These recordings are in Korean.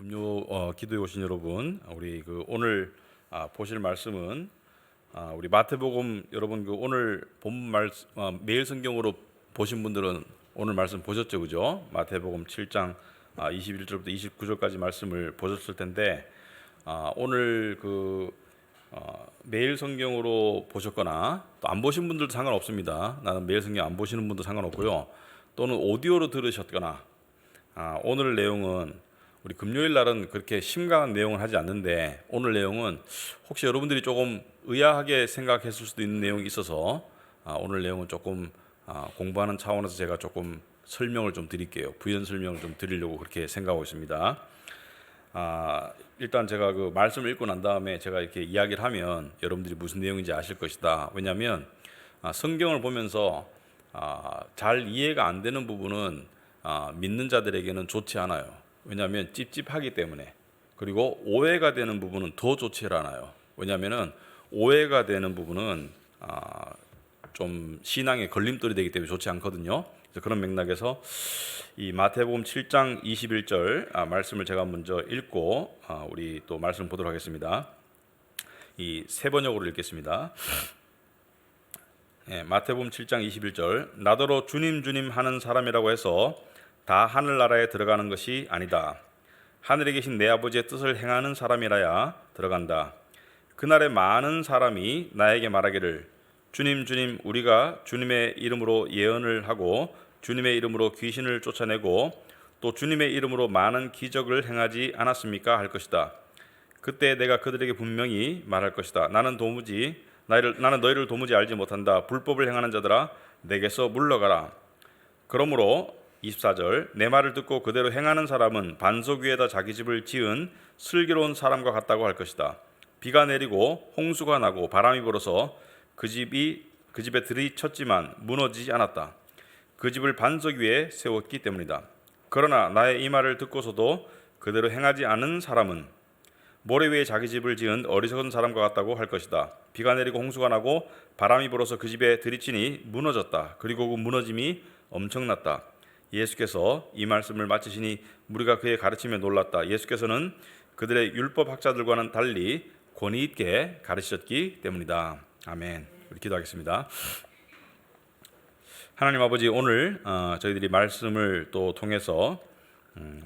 기도에 오신 여러분, 우리 오늘 보실 말씀은 우리 마태복음 여러분 오늘 본 말씀 매일 성경으로 보신 분들은 오늘 말씀 보셨죠, 그죠? 마태복음 7장 21절부터 29절까지 말씀을 보셨을 텐데 오늘 매일 성경으로 보셨거나 또 안 보신 분들도 상관없습니다. 나는 매일 성경 안 보시는 분도 상관없고요. 또는 오디오로 들으셨거나 오늘 내용은 우리 금요일 날은 그렇게 심각한 내용을 하지 않는데 오늘 내용은 혹시 여러분들이 조금 의아하게 생각했을 수도 있는 내용이 있어서 오늘 내용은 조금 공부하는 차원에서 제가 조금 설명을 좀 드릴게요. 부연 설명을 좀 드리려고 그렇게 생각하고 있습니다. 일단 제가 그 말씀을 읽고 난 다음에 제가 이렇게 이야기를 하면 여러분들이 무슨 내용인지 아실 것이다. 왜냐하면 성경을 보면서 잘 이해가 안 되는 부분은 믿는 자들에게는 좋지 않아요. 왜냐하면 찝찝하기 때문에. 그리고 오해가 되는 부분은 더 좋지 않아요. 왜냐하면 오해가 되는 부분은 좀 신앙의 걸림돌이 되기 때문에 좋지 않거든요. 그래서 그런 맥락에서 이 마태복음 7장 21절 말씀을 제가 먼저 읽고 우리 또 말씀 보도록 하겠습니다. 이 세 번역으로 읽겠습니다. 마태복음 7장 21절 나더러 주님 주님 하는 사람이라고 해서 다 하늘나라에 들어가는 것이 아니다. 하늘에 계신 내 아버지의 뜻을 행하는 사람이라야 들어간다. 그날에 많은 사람이 나에게 말하기를 주님 주님 우리가 주님의 이름으로 예언을 하고 주님의 이름으로 귀신을 쫓아내고 또 주님의 이름으로 많은 기적을 행하지 않았습니까? 할 것이다. 그때 내가 그들에게 분명히 말할 것이다. 나는 너희를 도무지 알지 못한다. 불법을 행하는 자들아 내게서 물러가라. 그러므로 24절 내 말을 듣고 그대로 행하는 사람은 반석 위에다 자기 집을 지은 슬기로운 사람과 같다고 할 것이다. 비가 내리고 홍수가 나고 바람이 불어서 그 집에 들이쳤지만 무너지지 않았다. 그 집을 반석 위에 세웠기 때문이다. 그러나 나의 이 말을 듣고서도 그대로 행하지 않은 사람은 모래 위에 자기 집을 지은 어리석은 사람과 같다고 할 것이다. 비가 내리고 홍수가 나고 바람이 불어서 그 집에 들이치니 무너졌다. 그리고 그 무너짐이 엄청났다. 예수께서 이 말씀을 마치시니 무리가 그의 가르침에 놀랐다. 예수께서는 그들의 율법학자들과는 달리 권위 있게 가르치셨기 때문이다. 아멘. 우리 기도하겠습니다. 하나님 아버지, 오늘 저희들이 말씀을 또 통해서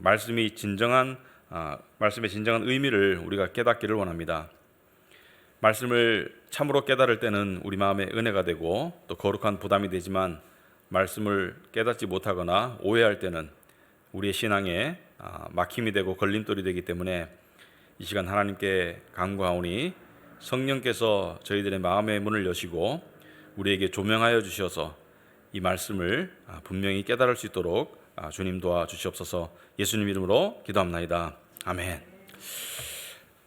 말씀의 진정한 의미를 우리가 깨닫기를 원합니다. 말씀을 참으로 깨달을 때는 우리 마음에 은혜가 되고 또 거룩한 부담이 되지만 말씀을 깨닫지 못하거나 오해할 때는 우리의 신앙에 막힘이 되고 걸림돌이 되기 때문에 이 시간 하나님께 간구하오니 성령께서 저희들의 마음의 문을 여시고 우리에게 조명하여 주셔서 이 말씀을 분명히 깨달을 수 있도록 주님 도와주시옵소서. 예수님 이름으로 기도합나이다. 아멘.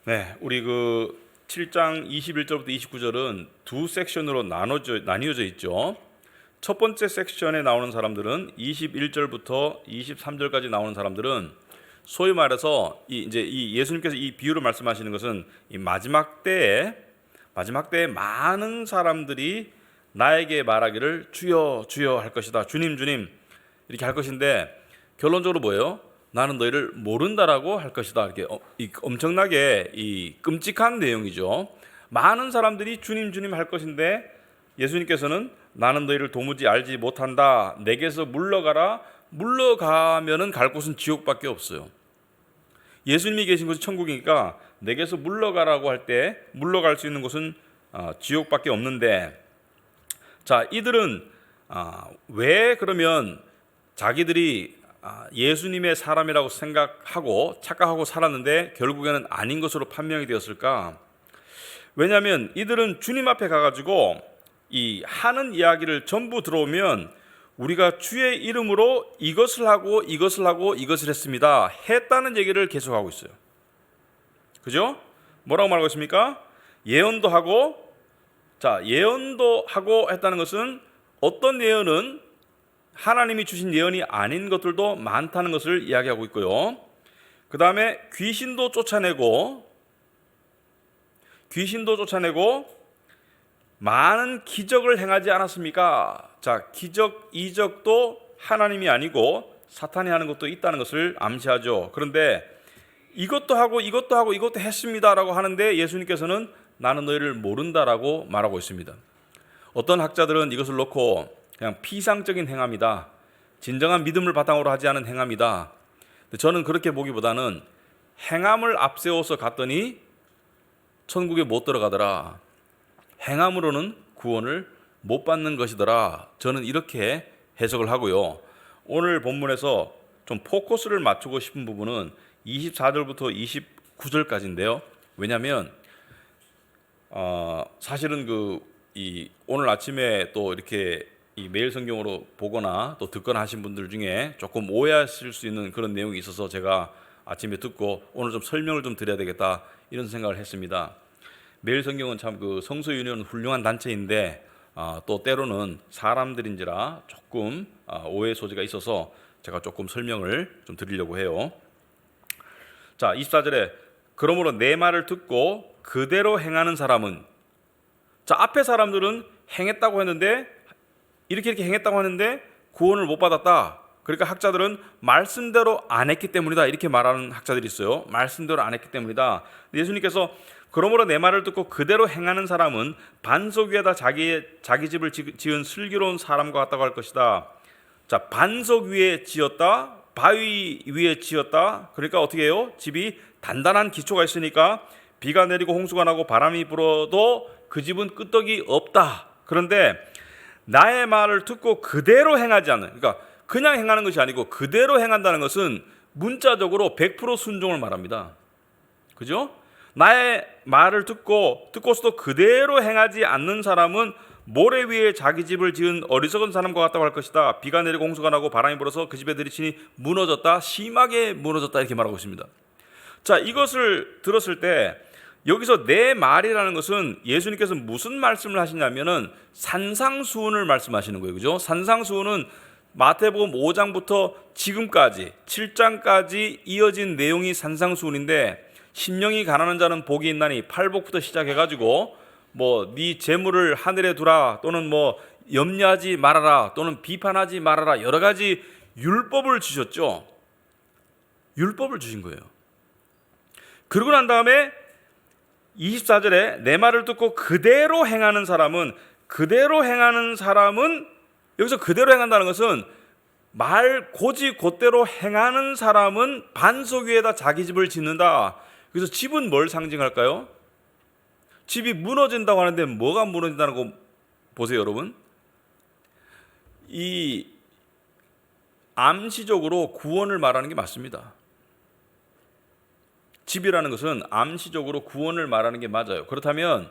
네, 우리 7장 21절부터 29절은 두 섹션으로 나뉘어져 있죠. 첫 번째 섹션에 나오는 사람들은 21절부터 23절까지 나오는 사람들은 소위 말해서 이 예수님께서 이 비유를 말씀하시는 것은 이 마지막 때에 많은 사람들이 나에게 말하기를 주여 주여 할 것이다. 주님 주님 이렇게 할 것인데 결론적으로 뭐예요? 나는 너희를 모른다라고 할 것이다. 이렇게 엄청나게 이 끔찍한 내용이죠. 많은 사람들이 주님 주님 할 것인데 예수님께서는 나는 너희를 도무지 알지 못한다. 내게서 물러가라. 물러가면은 갈 곳은 지옥밖에 없어요. 예수님이 계신 곳이 천국이니까 내게서 물러가라고 할 때 물러갈 수 있는 곳은 지옥밖에 없는데, 자, 이들은 왜 그러면 자기들이 예수님의 사람이라고 생각하고 착각하고 살았는데 결국에는 아닌 것으로 판명이 되었을까? 왜냐하면 이들은 주님 앞에 가가지고 이 하는 이야기를 전부 들어오면 우리가 주의 이름으로 이것을 하고 이것을 했습니다. 했다는 얘기를 계속하고 있어요. 그죠? 뭐라고 말하고 있습니까? 예언도 하고 했다는 것은 어떤 예언은 하나님이 주신 예언이 아닌 것들도 많다는 것을 이야기하고 있고요. 그 다음에 귀신도 쫓아내고 많은 기적을 행하지 않았습니까? 자, 이적도 하나님이 아니고 사탄이 하는 것도 있다는 것을 암시하죠. 그런데 이것도 하고 이것도 하고 이것도 했습니다라고 하는데 예수님께서는 나는 너희를 모른다라고 말하고 있습니다. 어떤 학자들은 이것을 놓고 그냥 피상적인 행함이다, 진정한 믿음을 바탕으로 하지 않은 행함이다. 저는 그렇게 보기보다는 행함을 앞세워서 갔더니 천국에 못 들어가더라, 행함으로는 구원을 못 받는 것이더라, 저는 이렇게 해석을 하고요. 오늘 본문에서 좀 포커스를 맞추고 싶은 부분은 24절부터 29절까지인데요. 왜냐하면 사실은 오늘 아침에 또 이렇게 이 매일 성경으로 보거나 또 듣거나 하신 분들 중에 조금 오해하실 수 있는 그런 내용이 있어서 제가 아침에 듣고 오늘 좀 설명을 좀 드려야 되겠다 이런 생각을 했습니다. 매일 성경은 참 성서윤회는 훌륭한 단체인데 또 때로는 사람들인지라 조금 오해 소지가 있어서 제가 조금 설명을 좀 드리려고 해요. 자, 24절에 그러므로 내 말을 듣고 그대로 행하는 사람은, 자, 앞에 사람들은 행했다고 했는데 이렇게 행했다고 하는데 구원을 못 받았다. 그러니까 학자들은 말씀대로 안 했기 때문이다 이렇게 말하는 학자들이 있어요. 말씀대로 안 했기 때문이다. 예수님께서 그러므로 내 말을 듣고 그대로 행하는 사람은 반석 위에다 자기 집을 지은 슬기로운 사람과 같다고 할 것이다. 자, 반석 위에 지었다, 바위 위에 지었다. 그러니까 어떻게 해요? 집이 단단한 기초가 있으니까 비가 내리고 홍수가 나고 바람이 불어도 그 집은 끄떡이 없다. 그런데 나의 말을 듣고 그대로 행하지 않는, 그러니까 그냥 행하는 것이 아니고 그대로 행한다는 것은 문자적으로 100% 순종을 말합니다. 그죠? 나의 말을 듣고서도 그대로 행하지 않는 사람은 모래 위에 자기 집을 지은 어리석은 사람과 같다고 할 것이다. 비가 내리고 홍수가 나고 바람이 불어서 그 집에 들이치니 무너졌다, 심하게 무너졌다 이렇게 말하고 있습니다. 자, 이것을 들었을 때 여기서 내 말이라는 것은 예수님께서 무슨 말씀을 하시냐면은 산상수훈을 말씀하시는 거예요. 그죠? 산상수훈은 마태복음 5장부터 지금까지 7장까지 이어진 내용이 산상수훈인데, 심령이 가난한 자는 복이 있나니 팔복부터 시작해가지고 네 재물을 하늘에 두라, 또는 염려하지 말아라, 또는 비판하지 말아라, 여러 가지 율법을 주셨죠. 율법을 주신 거예요. 그러고 난 다음에 24절에 내 말을 듣고 그대로 행하는 사람은, 여기서 그대로 행한다는 것은 말 곧대로 행하는 사람은 반석 위에다 자기 집을 짓는다. 그래서 집은 뭘 상징할까요? 집이 무너진다고 하는데 뭐가 무너진다는 거 보세요, 여러분. 이 암시적으로 구원을 말하는 게 맞습니다. 집이라는 것은 암시적으로 구원을 말하는 게 맞아요. 그렇다면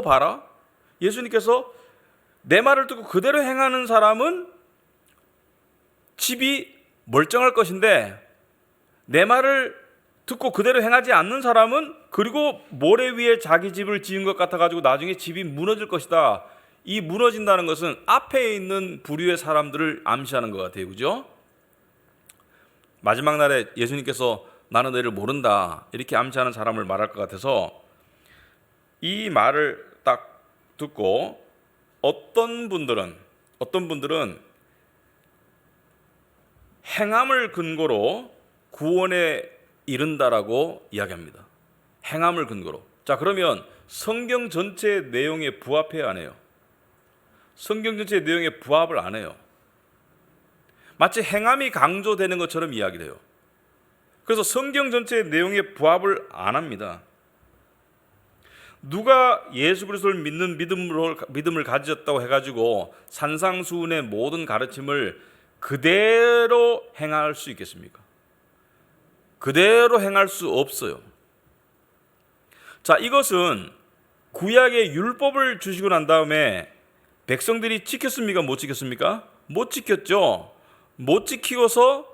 봐라, 예수님께서 내 말을 듣고 그대로 행하는 사람은 집이 멀쩡할 것인데, 내 말을 듣고 그대로 행하지 않는 사람은 그리고 모래 위에 자기 집을 지은 것 같아가지고 나중에 집이 무너질 것이다. 이 무너진다는 것은 앞에 있는 부류의 사람들을 암시하는 것 같아요. 그죠? 마지막 날에 예수님께서 나는 너희를 모른다 이렇게 암시하는 사람을 말할 것 같아서 이 말을 딱 듣고 어떤 분들은 행함을 근거로 구원에 이른다라고 이야기합니다. 행함을 근거로. 자, 그러면 성경 전체 내용에 부합해야 안 해요? 성경 전체 내용에 부합을 안 해요. 마치 행함이 강조되는 것처럼 이야기를 해요. 그래서 성경 전체 내용에 부합을 안 합니다. 누가 예수 그리스도를 믿는 믿음을 가졌다고 해가지고 산상수훈의 모든 가르침을 그대로 행할 수 있겠습니까? 그대로 행할 수 없어요. 자, 이것은 구약의 율법을 주시고 난 다음에 백성들이 지켰습니까? 못 지켰습니까? 못 지켰죠. 못 지키고서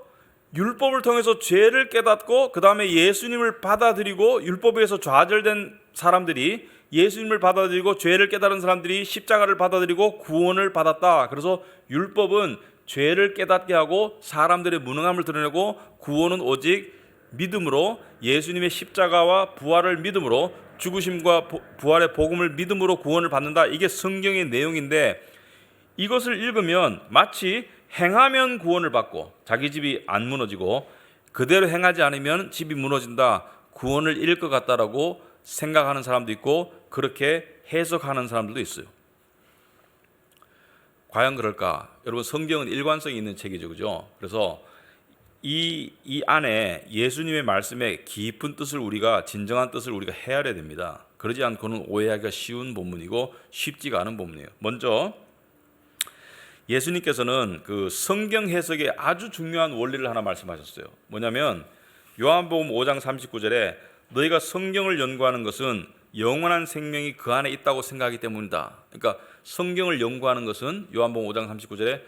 율법을 통해서 죄를 깨닫고 그 다음에 예수님을 받아들이고, 율법에 의해서 좌절된 사람들이 예수님을 받아들이고 죄를 깨달은 사람들이 십자가를 받아들이고 구원을 받았다. 그래서 율법은 죄를 깨닫게 하고 사람들의 무능함을 드러내고, 구원은 오직 믿음으로, 예수님의 십자가와 부활을 믿음으로, 죽으심과 부활의 복음을 믿음으로 구원을 받는다. 이게 성경의 내용인데, 이것을 읽으면 마치 행하면 구원을 받고 자기 집이 안 무너지고 그대로 행하지 않으면 집이 무너진다, 구원을 잃을 것 같다라고 생각하는 사람도 있고 그렇게 해석하는 사람들도 있어요. 과연 그럴까? 여러분, 성경은 일관성이 있는 책이죠, 그죠? 그래서 이 안에 예수님의 말씀의 깊은 뜻을 우리가, 진정한 뜻을 우리가 헤아려야 됩니다. 그러지 않고는 오해하기가 쉬운 본문이고 쉽지가 않은 본문이에요. 먼저 예수님께서는 그 성경 해석에 아주 중요한 원리를 하나 말씀하셨어요. 뭐냐면 요한복음 5장 39절에 너희가 성경을 연구하는 것은 영원한 생명이 그 안에 있다고 생각하기 때문이다. 그러니까 성경을 연구하는 것은 요한복음 5장 39절에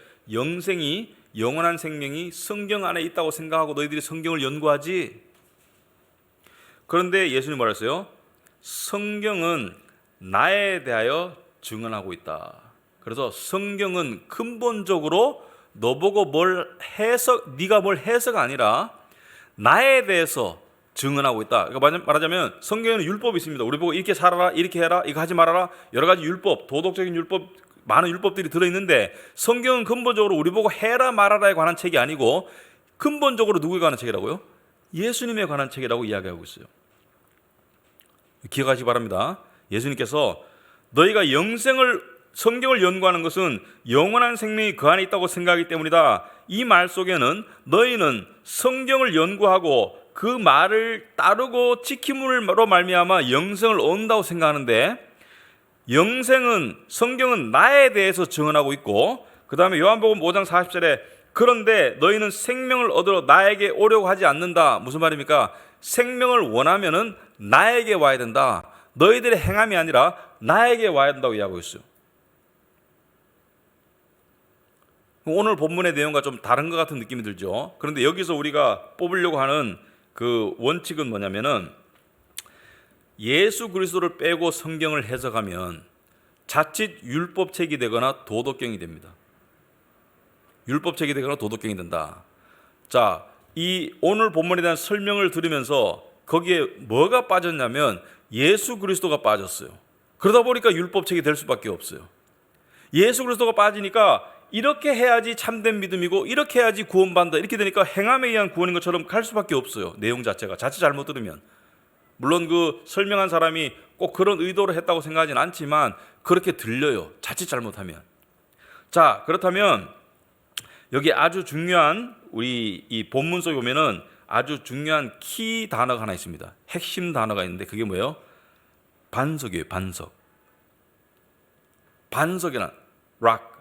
영원한 생명이 성경 안에 있다고 생각하고 너희들이 성경을 연구하지. 그런데 예수님 뭐라 했어요? 성경은 나에 대하여 증언하고 있다. 그래서 성경은 근본적으로 너보고 네가 뭘 해서가 아니라 나에 대해서 증언하고 있다. 그러니까 말하자면 성경에는 율법이 있습니다. 우리 보고 이렇게 살아라, 이렇게 해라, 이거 하지 말아라, 여러 가지 율법, 도덕적인 율법, 많은 율법들이 들어있는데 성경은 근본적으로 우리 보고 해라 말아라에 관한 책이 아니고 근본적으로 누구에 관한 책이라고요? 예수님에 관한 책이라고 이야기하고 있어요. 기억하시기 바랍니다. 예수님께서 너희가 성경을 연구하는 것은 영원한 생명이 그 안에 있다고 생각하기 때문이다. 이 말 속에는 너희는 성경을 연구하고 그 말을 따르고 지킴으로 말미암아 영생을 얻는다고 생각하는데, 성경은 나에 대해서 증언하고 있고, 그 다음에 요한복음 5장 40절에 그런데 너희는 생명을 얻으러 나에게 오려고 하지 않는다. 무슨 말입니까? 생명을 원하면은 나에게 와야 된다. 너희들의 행함이 아니라 나에게 와야 된다고 이야기하고 있어요. 오늘 본문의 내용과 좀 다른 것 같은 느낌이 들죠. 그런데 여기서 우리가 뽑으려고 하는 그 원칙은 뭐냐면은 예수 그리스도를 빼고 성경을 해석하면 자칫 율법책이 되거나 도덕경이 됩니다. 율법책이 되거나 도덕경이 된다. 자, 이 오늘 본문에 대한 설명을 들으면서 거기에 뭐가 빠졌냐면 예수 그리스도가 빠졌어요. 그러다 보니까 율법책이 될 수밖에 없어요. 예수 그리스도가 빠지니까 이렇게 해야지 참된 믿음이고 이렇게 해야지 구원받는다, 이렇게 되니까 행함에 의한 구원인 것처럼 갈 수밖에 없어요. 내용 자체가 자칫 잘못 들으면. 물론 그 설명한 사람이 꼭 그런 의도로 했다고 생각하진 않지만 그렇게 들려요, 자칫 잘못하면. 자, 그렇다면 여기 아주 중요한, 우리 이 본문 속에 보면은 아주 중요한 키 단어가 하나 있습니다. 핵심 단어가 있는데 그게 뭐예요? 반석이에요. 반석이란 rock.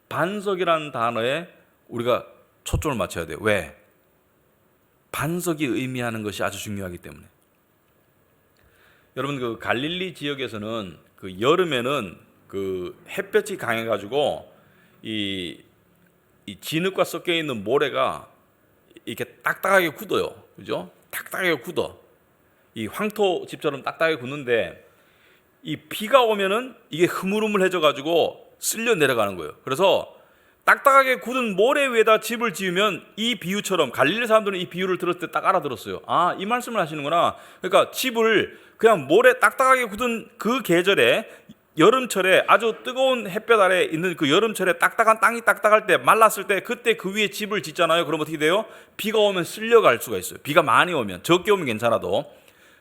반석이라는 단어에 우리가 초점을 맞춰야 돼요. 왜? 반석이 의미하는 것이 아주 중요하기 때문에. 여러분, 그 갈릴리 지역에서는 그 여름에는 그 햇볕이 강해가지고 이 진흙과 섞여 있는 모래가 이렇게 딱딱하게 굳어요. 그죠? 딱딱하게 굳어. 이 황토 집처럼 딱딱하게 굳는데 이 비가 오면은 이게 흐물흐물해져가지고 쓸려 내려가는 거예요. 그래서 딱딱하게 굳은 모래 위에다 집을 지으면 이 비유처럼, 갈릴리 사람들은 이 비유를 들었을 때 딱 알아들었어요. 아, 이 말씀을 하시는구나. 그러니까 집을 그냥 모래 딱딱하게 굳은 그 계절에, 여름철에 아주 뜨거운 햇볕 아래 있는 그 여름철에 딱딱한 땅이 딱딱할 때, 말랐을 때 그때 그 위에 집을 짓잖아요. 그럼 어떻게 돼요? 비가 오면 쓸려갈 수가 있어요. 비가 많이 오면, 적게 오면 괜찮아도.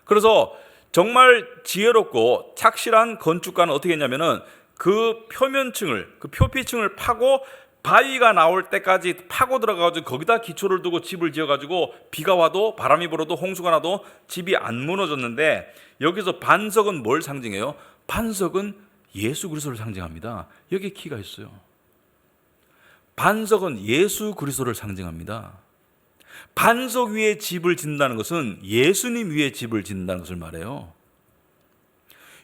그래서 정말 지혜롭고 착실한 건축가는 어떻게 했냐면은 그 표면층을, 그 표피층을 파고 바위가 나올 때까지 파고 들어가가지고 거기다 기초를 두고 집을 지어가지고 비가 와도 바람이 불어도 홍수가 나도 집이 안 무너졌는데, 여기서 반석은 뭘 상징해요? 반석은 예수 그리스도를 상징합니다. 여기 키가 있어요. 반석은 예수 그리스도를 상징합니다. 반석 위에 집을 짓는다는 것은 예수님 위에 집을 짓는다는 것을 말해요.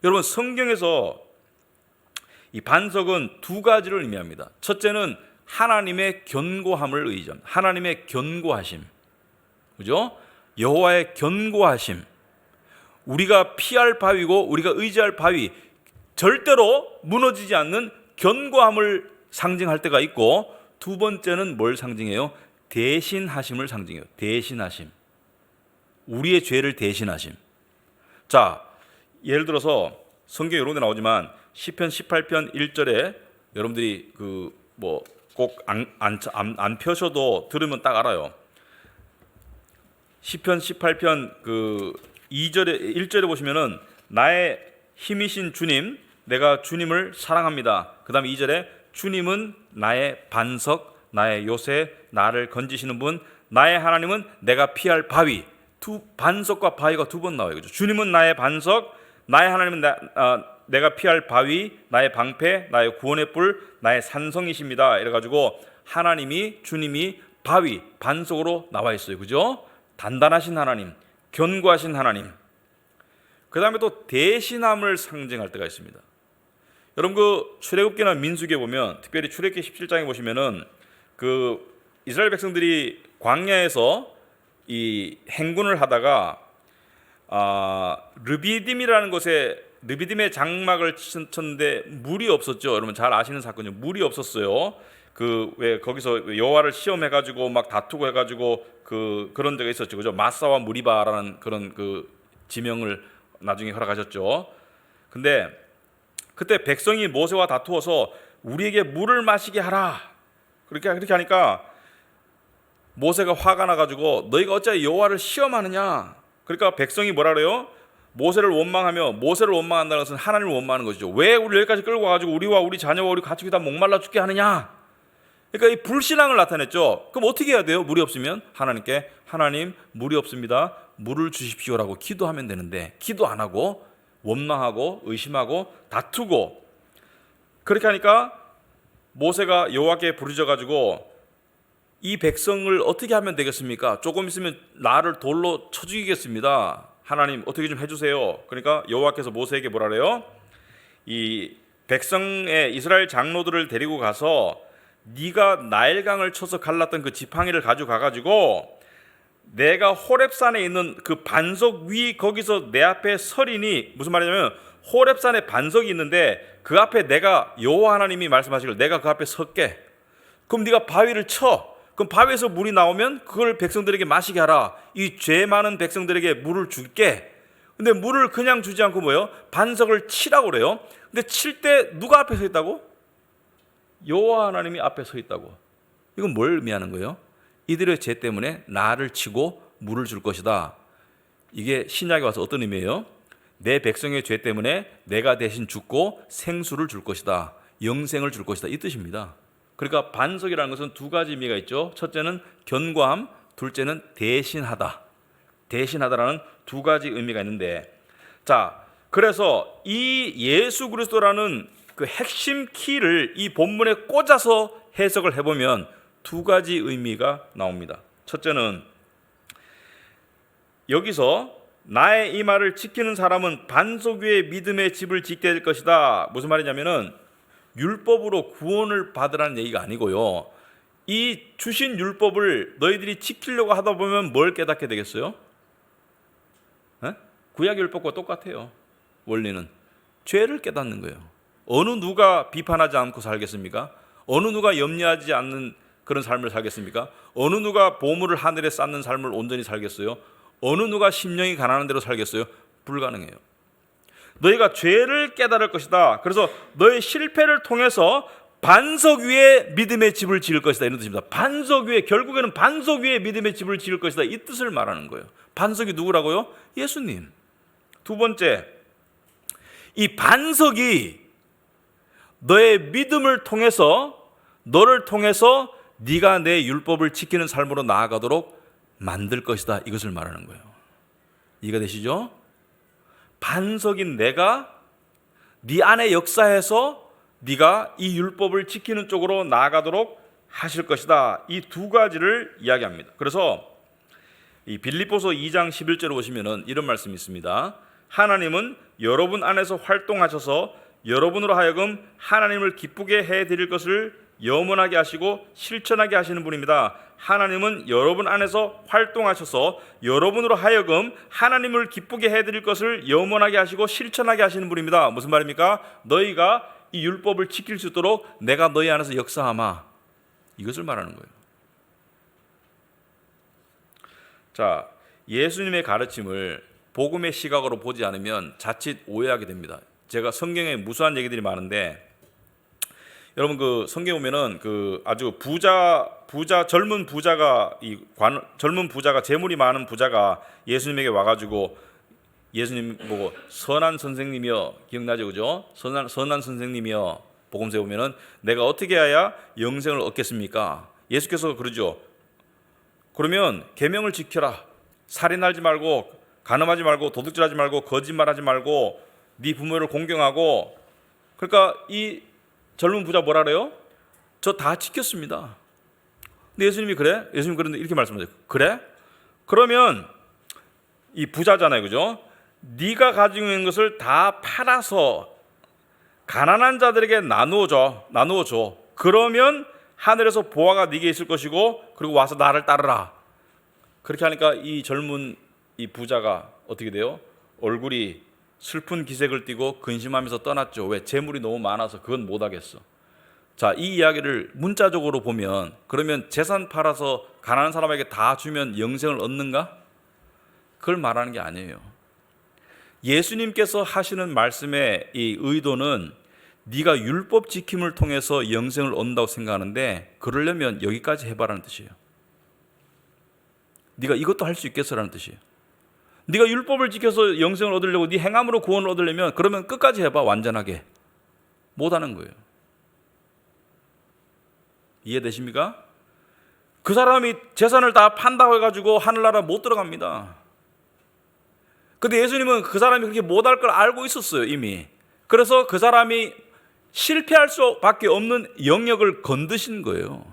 여러분, 성경에서 이 반석은 두 가지를 의미합니다. 첫째는 하나님의 견고함을 의존, 하나님의 견고하심, 그죠? 여호와의 견고하심, 우리가 피할 바위고 우리가 의지할 바위, 절대로 무너지지 않는 견고함을 상징할 때가 있고, 두 번째는 뭘 상징해요? 대신하심을 상징해요. 대신하심, 우리의 죄를 대신하심. 자, 예를 들어서 성경에 이런 데 나오지만 시편 18편 1절에 여러분들이 꼭 안 펴셔도 들으면 딱 알아요. 시편 18편 그 2절에 1절에 보시면은 나의 힘이신 주님, 내가 주님을 사랑합니다. 그다음에 2절에 주님은 나의 반석, 나의 요새, 나를 건지시는 분, 나의 하나님은 내가 피할 바위. 반석과 바위가 두 번 나와요. 그죠? 주님은 나의 반석, 나의 하나님은 내가 피할 바위, 나의 방패, 나의 구원의 뿔, 나의 산성이십니다. 이래가지고 하나님이, 주님이 바위, 반석으로 나와 있어요. 그죠? 단단하신 하나님, 견고하신 하나님. 그 다음에 또 대신함을 상징할 때가 있습니다. 여러분 그 출애굽기나 민수기에 보면, 특별히 출애굽기 17장에 보시면은 그 이스라엘 백성들이 광야에서 이 행군을 하다가 르비딤이라는 곳에 르비딤의 장막을 쳤는데 물이 없었죠. 여러분 잘 아시는 사건이죠. 물이 없었어요. 그 왜 거기서 여호와를 시험해 가지고 막 다투고 해 가지고 그런 데가 있었죠. 그죠? 마사와 무리바라는 그런 그 지명을 나중에 허락하셨죠. 근데 그때 백성이 모세와 다투어서 우리에게 물을 마시게 하라. 그렇게 하니까 모세가 화가 나가지고 너희가 어찌 여호와를 시험하느냐. 그러니까 백성이 뭐라 그래요? 모세를 원망하며, 모세를 원망한다는 것은 하나님을 원망하는 것이죠. 왜 우리를 여기까지 끌고 와가지고 우리와 우리 자녀와 우리 가축이 다 목말라 죽게 하느냐. 그러니까 이 불신앙을 나타냈죠. 그럼 어떻게 해야 돼요? 물이 없으면 하나님께, 하나님 물이 없습니다, 물을 주십시오라고 기도하면 되는데, 기도 안 하고 원망하고 의심하고 다투고, 그렇게 하니까 모세가 여호와께 부르짖어가지고 이 백성을 어떻게 하면 되겠습니까? 조금 있으면 나를 돌로 쳐 죽이겠습니다. 하나님 어떻게 좀 해주세요. 그러니까 여호와께서 모세에게 뭐라 그래요? 이 백성의 이스라엘 장로들을 데리고 가서 네가 나일강을 쳐서 갈랐던 그 지팡이를 가지고 내가 호렙산에 있는 그 반석 위 거기서 내 앞에 서리니, 무슨 말이냐면 호렙산에 반석이 있는데 그 앞에 내가 여호와 하나님이 말씀하시길 내가 그 앞에 설게. 그럼 네가 바위를 쳐. 그럼 바위에서 물이 나오면 그걸 백성들에게 마시게 하라. 이 죄 많은 백성들에게 물을 줄게. 근데 물을 그냥 주지 않고 뭐예요? 반석을 치라고 그래요. 근데 칠 때 누가 앞에 서 있다고? 여호와 하나님이 앞에 서 있다고. 이건 뭘 의미하는 거예요? 이들의 죄 때문에 나를 치고 물을 줄 것이다. 이게 신약에 와서 어떤 의미예요? 내 백성의 죄 때문에 내가 대신 죽고 생수를 줄 것이다. 영생을 줄 것이다. 이 뜻입니다. 그러니까 반석이라는 것은 두 가지 의미가 있죠. 첫째는 견고함, 둘째는 대신하다. 대신하다라는 두 가지 의미가 있는데, 자, 그래서 이 예수 그리스도라는 그 핵심 키를 이 본문에 꽂아서 해석을 해보면 두 가지 의미가 나옵니다. 첫째는 여기서 나의 이 말을 지키는 사람은 반석 위에 믿음의 집을 짓게 될 것이다. 무슨 말이냐면은 율법으로 구원을 받으라는 얘기가 아니고요. 이 주신 율법을 너희들이 지키려고 하다 보면 뭘 깨닫게 되겠어요? 구약 율법과 똑같아요. 원리는 죄를 깨닫는 거예요. 어느 누가 비판하지 않고 살겠습니까? 어느 누가 염려하지 않는 그런 삶을 살겠습니까? 어느 누가 보물을 하늘에 쌓는 삶을 온전히 살겠어요? 어느 누가 심령이 가난한 대로 살겠어요? 불가능해요. 너희가 죄를 깨달을 것이다. 그래서 너희 실패를 통해서 반석 위에 믿음의 집을 지을 것이다. 이런 뜻입니다. 반석 위에, 결국에는 반석 위에 믿음의 집을 지을 것이다. 이 뜻을 말하는 거예요. 반석이 누구라고요? 예수님. 두 번째, 이 반석이 너의 믿음을 통해서, 너를 통해서 네가 내 율법을 지키는 삶으로 나아가도록 만들 것이다. 이것을 말하는 거예요. 이해가 되시죠? 반석인 내가 네 안에 역사해서 네가 이 율법을 지키는 쪽으로 나아가도록 하실 것이다. 이 두 가지를 이야기합니다. 그래서 이 빌립보서 2장 11절에 보시면은 이런 말씀이 있습니다. 하나님은 여러분 안에서 활동하셔서 여러분으로 하여금 하나님을 기쁘게 해드릴 것을 염원하게 하시고 실천하게 하시는 분입니다. 하나님은 여러분 안에서 활동하셔서 여러분으로 하여금 하나님을 기쁘게 해드릴 것을 염원하게 하시고 실천하게 하시는 분입니다. 무슨 말입니까? 너희가 이 율법을 지킬 수 있도록 내가 너희 안에서 역사하마. 이것을 말하는 거예요. 자, 예수님의 가르침을 복음의 시각으로 보지 않으면 자칫 오해하게 됩니다. 제가 성경에 무수한 얘기들이 많은데 여러분 그 성경에 보면은 그 아주 젊은 부자가 젊은 부자가 재물이 많은 부자가 예수님에게 와가지고 예수님 보고 선한 선생님이여, 기억나죠, 그죠? 선한 선생님이여, 복음서에 보면은 내가 어떻게 해야 영생을 얻겠습니까? 예수께서 그러죠. 그러면 계명을 지켜라. 살인하지 말고, 간음하지 말고, 도둑질하지 말고, 거짓말하지 말고, 네 부모를 공경하고. 그러니까 이 젊은 부자 뭐라 그래요? 저 다 지켰습니다. 근데 예수님이 그래? 예수님 그런데 이렇게 말씀하세요. 그래? 그러면 이 부자잖아요, 그죠? 네가 가지고 있는 것을 다 팔아서 가난한 자들에게 나누어줘. 그러면 하늘에서 보화가 네게 있을 것이고, 그리고 와서 나를 따르라. 그렇게 하니까 이 젊은 이 부자가 어떻게 돼요? 얼굴이 슬픈 기색을 띠고 근심하면서 떠났죠. 왜? 재물이 너무 많아서 그건 못하겠어. 자, 이 이야기를 문자적으로 보면, 그러면 재산 팔아서 가난한 사람에게 다 주면 영생을 얻는가? 그걸 말하는 게 아니에요. 예수님께서 하시는 말씀의 이 의도는 네가 율법 지킴을 통해서 영생을 얻는다고 생각하는데, 그러려면 여기까지 해봐라는 뜻이에요. 네가 이것도 할 수 있겠어라는 뜻이에요. 네가 율법을 지켜서 영생을 얻으려고, 네 행함으로 구원을 얻으려면 그러면 끝까지 해봐. 완전하게. 못하는 거예요. 이해되십니까? 그 사람이 재산을 다 판다고 해가지고 하늘나라 못 들어갑니다. 근데 예수님은 그 사람이 그렇게 못할 걸 알고 있었어요, 이미. 그래서 그 사람이 실패할 수밖에 없는 영역을 건드신 거예요.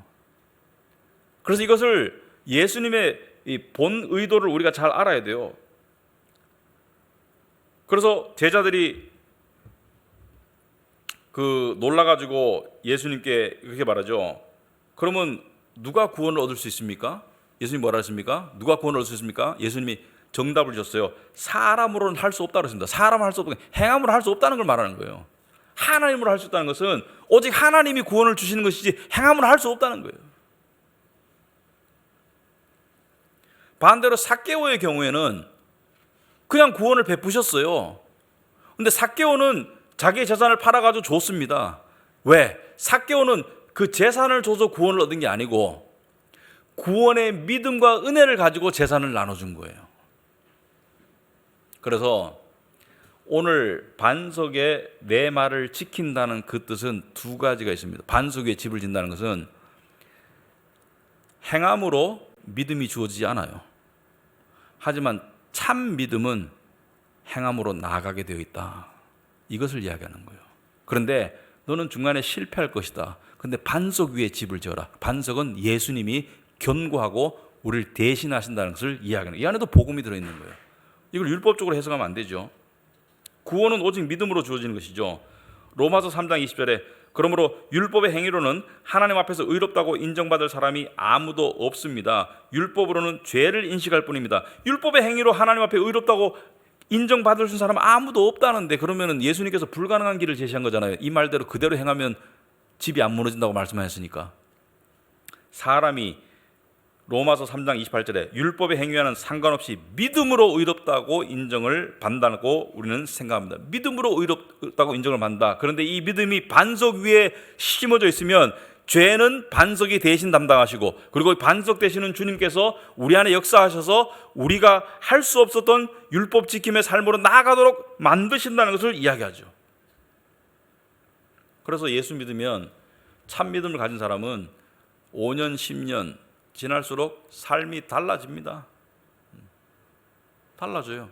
그래서 이것을 예수님의 이 본 의도를 우리가 잘 알아야 돼요. 그래서 제자들이 그 놀라가지고 예수님께 그렇게 말하죠. 그러면 누가 구원을 얻을 수 있습니까? 예수님이 뭐라 했습니까? 누가 구원을 얻을 수 있습니까? 예수님이 정답을 주셨어요. 사람으로는 할 수 없다고 그랬습니다. 사람은 할 수 없고 행함으로 할 수 없다는 걸 말하는 거예요. 하나님으로 할 수 있다는 것은 오직 하나님이 구원을 주시는 것이지 행함으로 할 수 없다는 거예요. 반대로 삭개오의 경우에는 그냥 구원을 베푸셨어요. 근데 삭개오는 자기의 재산을 팔아가지고 줬습니다. 왜? 삭개오는 그 재산을 줘서 구원을 얻은 게 아니고 구원의 믿음과 은혜를 가지고 재산을 나눠준 거예요. 그래서 오늘 반석에 내 말을 지킨다는 그 뜻은 두 가지가 있습니다. 반석 위에 집을 짓는다는 것은 행함으로 믿음이 주어지지 않아요. 하지만 참 믿음은 행함으로 나아가게 되어 있다. 이것을 이야기하는 거예요. 그런데 너는 중간에 실패할 것이다. 근데 반석 위에 집을 지어라. 반석은 예수님이 견고하고 우리를 대신하신다는 것을 이야기하는 거예요. 이 안에도 복음이 들어있는 거예요. 이걸 율법적으로 해석하면 안 되죠. 구원은 오직 믿음으로 주어지는 것이죠. 로마서 3장 20절에 그러므로 율법의 행위로는 하나님 앞에서 의롭다고 인정받을 사람이 아무도 없습니다. 율법으로는 죄를 인식할 뿐입니다. 율법의 행위로 하나님 앞에 의롭다고 인정받을 수 있는 사람은 아무도 없다는데, 그러면 예수님께서 불가능한 길을 제시한 거잖아요. 이 말대로 그대로 행하면 집이 안 무너진다고 말씀하셨으니까. 사람이 로마서 3장 28절에 율법의 행위와는 상관없이 믿음으로 의롭다고 인정을 받는다고 우리는 생각합니다. 믿음으로 의롭다고 인정을 받는다. 그런데 이 믿음이 반석 위에 심어져 있으면 죄는 반석이 대신 담당하시고, 그리고 반석 되시는 주님께서 우리 안에 역사하셔서 우리가 할 수 없었던 율법 지킴의 삶으로 나아가도록 만드신다는 것을 이야기하죠. 그래서 예수 믿으면, 참 믿음을 가진 사람은 5년, 10년 지날수록 삶이 달라집니다. 달라져요.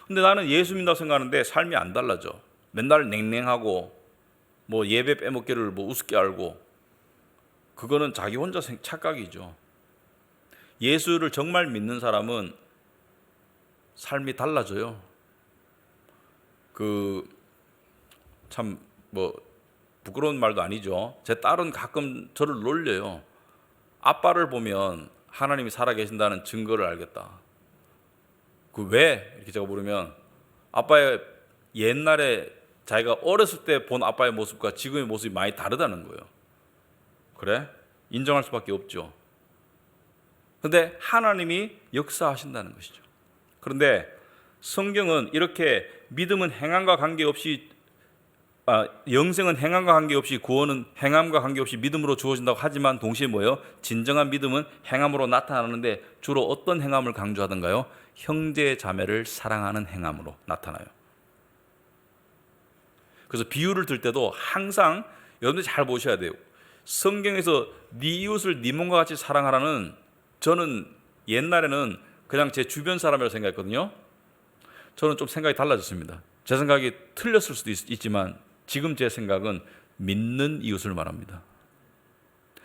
근데 나는 예수 믿는다고 생각하는데 삶이 안 달라져. 맨날 냉랭하고 뭐 예배 빼먹기를 뭐 우습게 알고, 그거는 자기 혼자 착각이죠. 예수를 정말 믿는 사람은 삶이 달라져요. 참 뭐 부끄러운 말도 아니죠. 제 딸은 가끔 저를 놀려요. 아빠를 보면 하나님이 살아계신다는 증거를 알겠다. 그 왜? 이렇게 제가 물으면 아빠의 옛날에 자기가 어렸을 때 본 아빠의 모습과 지금의 모습이 많이 다르다는 거예요. 그래? 인정할 수밖에 없죠. 그런데 하나님이 역사하신다는 것이죠. 그런데 성경은 이렇게 믿음은 행함과 관계없이 영생은 행함과 관계없이, 구원은 행함과 관계없이 믿음으로 주어진다고 하지만 동시에 뭐예요? 진정한 믿음은 행함으로 나타나는데 주로 어떤 행함을 강조하던가요? 형제 자매를 사랑하는 행함으로 나타나요. 그래서 비유를 들 때도 항상 여러분들 잘 보셔야 돼요. 성경에서 네 이웃을 네 몸과 같이 사랑하라는, 저는 옛날에는 그냥 제 주변 사람이라고 생각했거든요. 저는 좀 생각이 달라졌습니다. 제 생각이 틀렸을 수도 있지만 지금 제 생각은 믿는 이웃을 말합니다.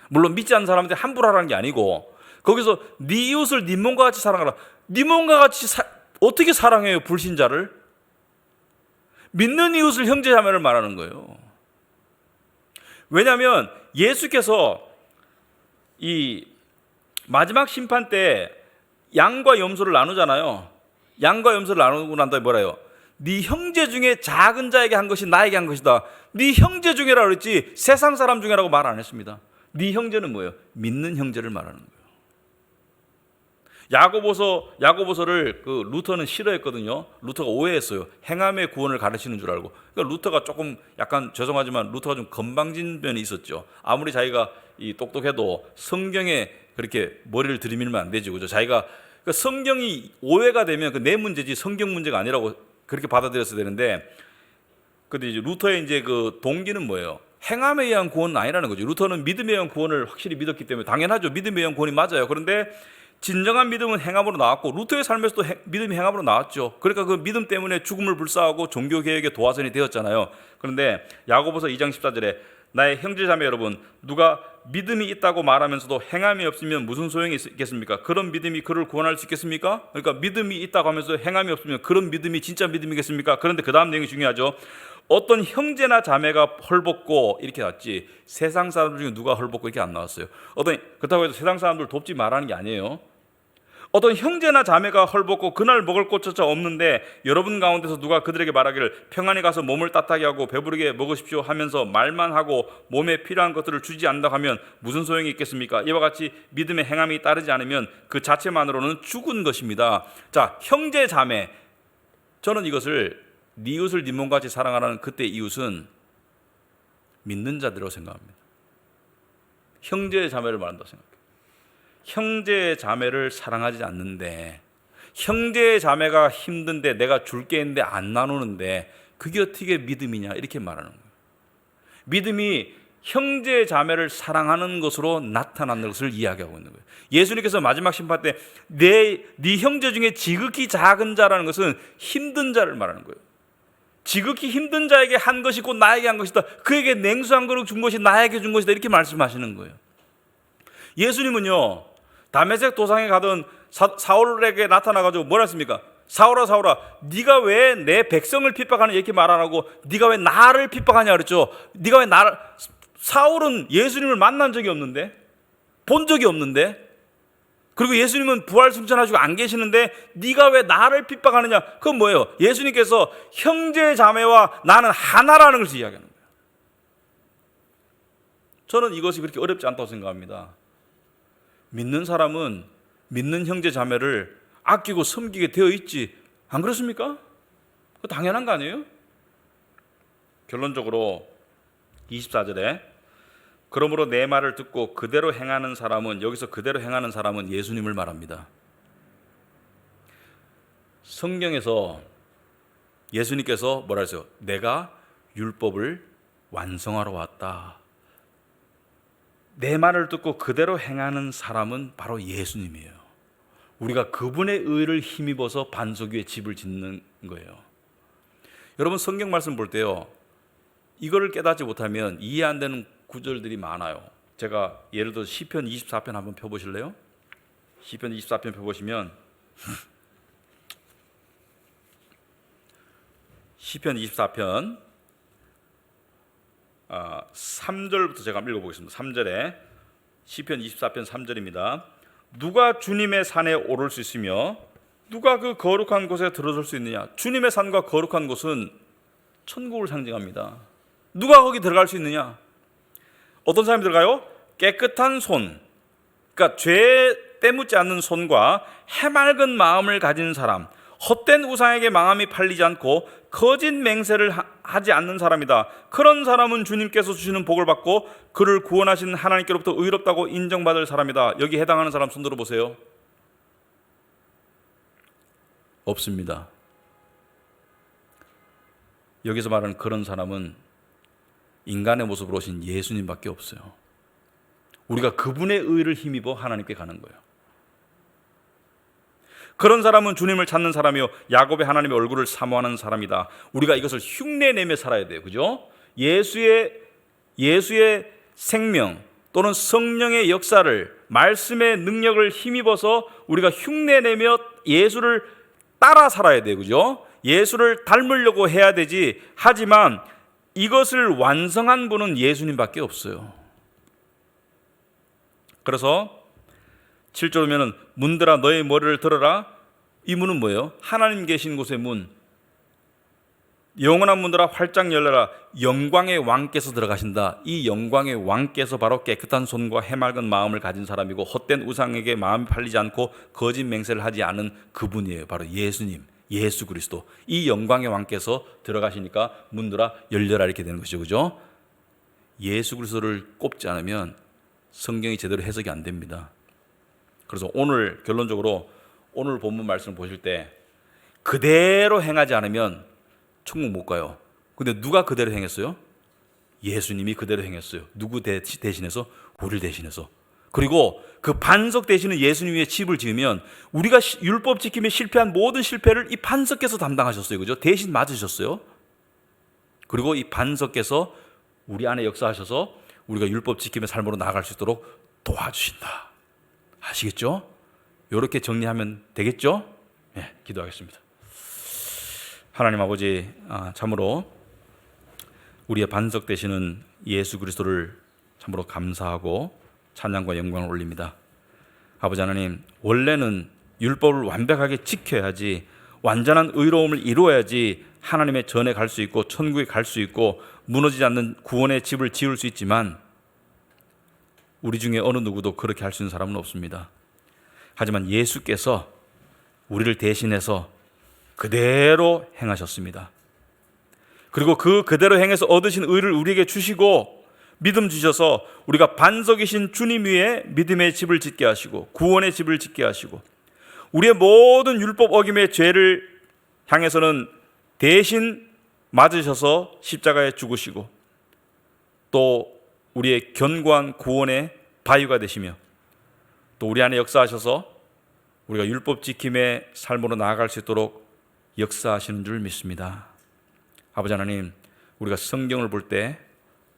물론 믿지 않는 사람한테 함부로 하라는 게 아니고, 거기서 네 이웃을 네 몸과 같이 사랑하라. 네 몸과 같이 어떻게 사랑해요? 불신자를? 믿는 이웃을 형제자매를 말하는 거예요. 왜냐하면 예수께서 이 마지막 심판 때 양과 염소를 나누잖아요. 양과 염소를 나누고 난 다음에 뭐래요? 네 형제 중에 작은 자에게 한 것이 나에게 한 것이다. 네 형제 중에라 그랬지 세상 사람 중에라고 말 안 했습니다. 네 형제는 뭐예요? 믿는 형제를 말하는 거예요. 야고보서를 루터는 싫어했거든요. 루터가 오해했어요. 행함의 구원을 가르치는 줄 알고. 그러니까 루터가 조금 약간 죄송하지만 루터가 좀 건방진 면이 있었죠. 아무리 자기가 똑똑해도 성경에 그렇게 머리를 들이밀면 안 되죠. 그죠? 자기가 그러니까 성경이 오해가 되면 그 내 문제지 성경 문제가 아니라고 그렇게 받아들였어야 되는데, 근데 이제 루터의 이제 그 동기는 뭐예요? 행함에 의한 구원은 아니라는 거죠. 루터는 믿음에 의한 구원을 확실히 믿었기 때문에 당연하죠. 믿음에 의한 구원이 맞아요. 그런데 진정한 믿음은 행함으로 나왔고 루터의 삶에서도 믿음이 행함으로 나왔죠. 그러니까 그 믿음 때문에 죽음을 불사하고 종교개혁의 도화선이 되었잖아요. 그런데 야고보서 2장 14절에 나의 형제자매 여러분, 누가 믿음이 있다고 말하면서도 행함이 없으면 무슨 소용이 있겠습니까? 그런 믿음이 그를 구원할 수 있겠습니까? 그러니까 믿음이 있다고 하면서 행함이 없으면 그런 믿음이 진짜 믿음이겠습니까? 그런데 그 다음 내용이 중요하죠. 어떤 형제나 자매가 헐벗고 이렇게 나왔지 세상 사람들 중에 누가 헐벗고 이렇게 안 나왔어요. 그렇다고 해서 세상 사람들 돕지 말라는 게 아니에요. 어떤 형제나 자매가 헐벗고 그날 먹을 것조차 없는데 여러분 가운데서 누가 그들에게 말하기를 평안히 가서 몸을 따뜻하게 하고 배부르게 먹으십시오 하면서 말만 하고 몸에 필요한 것들을 주지 않는다고 하면 무슨 소용이 있겠습니까? 이와 같이 믿음의 행함이 따르지 않으면 그 자체만으로는 죽은 것입니다. 자, 형제 자매, 저는 이것을 네 이웃을 네 몸같이 사랑하라는 그때 이웃은 믿는 자들이라고 생각합니다. 형제 자매를 말한다고 생각해요. 형제 자매를 사랑하지 않는데, 형제 자매가 힘든데 내가 줄 게 있는데 안 나누는데 그게 어떻게 믿음이냐 이렇게 말하는 거예요. 믿음이 형제 자매를 사랑하는 것으로 나타나는 것을 이야기하고 있는 거예요. 예수님께서 마지막 심판 때 네 형제 중에 지극히 작은 자라는 것은 힘든 자를 말하는 거예요. 지극히 힘든 자에게 한 것이 곧 나에게 한 것이다. 그에게 냉수 한 그릇 준 것이 나에게 준 것이다. 이렇게 말씀하시는 거예요. 예수님은요, 다메섹 도상에 가던 사울에게 나타나가지고 뭐라 했습니까? 사울아 네가 왜 내 백성을 핍박하느냐 이렇게 말 안 하고 네가 왜 나를 핍박하냐 그랬죠. 네가 왜 나를, 사울은 예수님을 만난 적이 없는데, 본 적이 없는데, 그리고 예수님은 부활 승천하시고 안 계시는데 네가 왜 나를 핍박하느냐. 그건 뭐예요? 예수님께서 형제 자매와 나는 하나라는 것을 이야기하는 거예요. 저는 이것이 그렇게 어렵지 않다고 생각합니다. 믿는 사람은 믿는 형제 자매를 아끼고 섬기게 되어 있지, 안 그렇습니까? 그거 당연한 거 아니에요? 결론적으로 24절에 그러므로 내 말을 듣고 그대로 행하는 사람은, 여기서 그대로 행하는 사람은 예수님을 말합니다. 성경에서 예수님께서 뭐라 했어요? 내가 율법을 완성하러 왔다. 내 말을 듣고 그대로 행하는 사람은 바로 예수님이에요. 우리가 그분의 의를 힘입어서 반석 위에 집을 짓는 거예요. 여러분 성경 말씀 볼 때요, 이거를 깨닫지 못하면 이해 안 되는 구절들이 많아요. 제가 예를 들어서 시편 24편 한번 펴보실래요? 시편 24편 펴보시면 시편 24편 3절부터 제가 한번 읽어보겠습니다. 3절에 시편 24편 3절입니다. 누가 주님의 산에 오를 수 있으며 누가 그 거룩한 곳에 들어설 수 있느냐. 주님의 산과 거룩한 곳은 천국을 상징합니다. 누가 거기 들어갈 수 있느냐? 어떤 사람이 들어가요? 깨끗한 손, 그러니까 죄 때묻지 않는 손과 해맑은 마음을 가진 사람, 헛된 우상에게 마음이 팔리지 않고 거짓 맹세를 하지 않는 사람이다. 그런 사람은 주님께서 주시는 복을 받고 그를 구원하신 하나님께로부터 의롭다고 인정받을 사람이다. 여기 해당하는 사람 손 들어보세요. 없습니다. 여기서 말하는 그런 사람은 인간의 모습으로 오신 예수님밖에 없어요. 우리가 그분의 의를 힘입어 하나님께 가는 거예요. 그런 사람은 주님을 찾는 사람이요 야곱의 하나님의 얼굴을 사모하는 사람이다. 우리가 이것을 흉내내며 살아야 돼요. 그죠? 예수의 생명 또는 성령의 역사를, 말씀의 능력을 힘입어서 우리가 흉내내며 예수를 따라 살아야 돼요. 그죠? 예수를 닮으려고 해야 되지. 하지만 이것을 완성한 분은 예수님밖에 없어요. 그래서 7절 보면은 문들아 너의 머리를 들어라. 이 문은 뭐예요? 하나님 계신 곳의 문. 영원한 문들아 활짝 열려라. 영광의 왕께서 들어가신다. 이 영광의 왕께서 바로 깨끗한 손과 해맑은 마음을 가진 사람이고 헛된 우상에게 마음이 팔리지 않고 거짓 맹세를 하지 않은 그분이에요. 바로 예수님, 예수 그리스도. 이 영광의 왕께서 들어가시니까 문들아 열려라 이렇게 되는 것이죠. 그죠? 예수 그리스도를 꼽지 않으면 성경이 제대로 해석이 안 됩니다. 그래서 오늘 결론적으로 오늘 본문 말씀을 보실 때 그대로 행하지 않으면 천국 못 가요. 근데 누가 그대로 행했어요? 예수님이 그대로 행했어요. 누구 대신해서? 우리를 대신해서. 그리고 그 반석 되시는 예수님 위에 집을 지으면 우리가 율법 지킴에 실패한 모든 실패를 이 반석께서 담당하셨어요. 그죠? 대신 맞으셨어요. 그리고 이 반석께서 우리 안에 역사하셔서 우리가 율법 지킴의 삶으로 나아갈 수 있도록 도와주신다. 아시겠죠? 이렇게 정리하면 되겠죠? 네, 기도하겠습니다. 하나님 아버지, 참으로 우리의 반석 되시는 예수 그리스도를 참으로 감사하고 찬양과 영광을 올립니다. 아버지 하나님, 원래는 율법을 완벽하게 지켜야지 완전한 의로움을 이루어야지 하나님의 전에 갈 수 있고 천국에 갈 수 있고 무너지지 않는 구원의 집을 지을 수 있지만 우리 중에 어느 누구도 그렇게 할 수 있는 사람은 없습니다. 하지만 예수께서 우리를 대신해서 그대로 행하셨습니다. 그리고 그대로 행해서 얻으신 의를 우리에게 주시고 믿음 주셔서 우리가 반석이신 주님 위에 믿음의 집을 짓게 하시고 구원의 집을 짓게 하시고 우리의 모든 율법 어김의 죄를 향해서는 대신 맞으셔서 십자가에 죽으시고 또 우리의 견고한 구원의 바위가 되시며 또 우리 안에 역사하셔서 우리가 율법 지킴의 삶으로 나아갈 수 있도록 역사하시는 줄 믿습니다. 아버지 하나님, 우리가 성경을 볼 때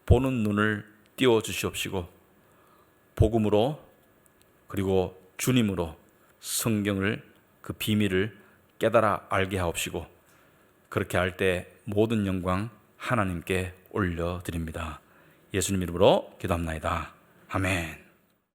보는 눈을 띄워 주시옵시고 복음으로 그리고 주님으로 성경을 그 비밀을 깨달아 알게 하옵시고 그렇게 할 때 모든 영광 하나님께 올려드립니다. 예수님 이름으로 기도합나이다. 아멘.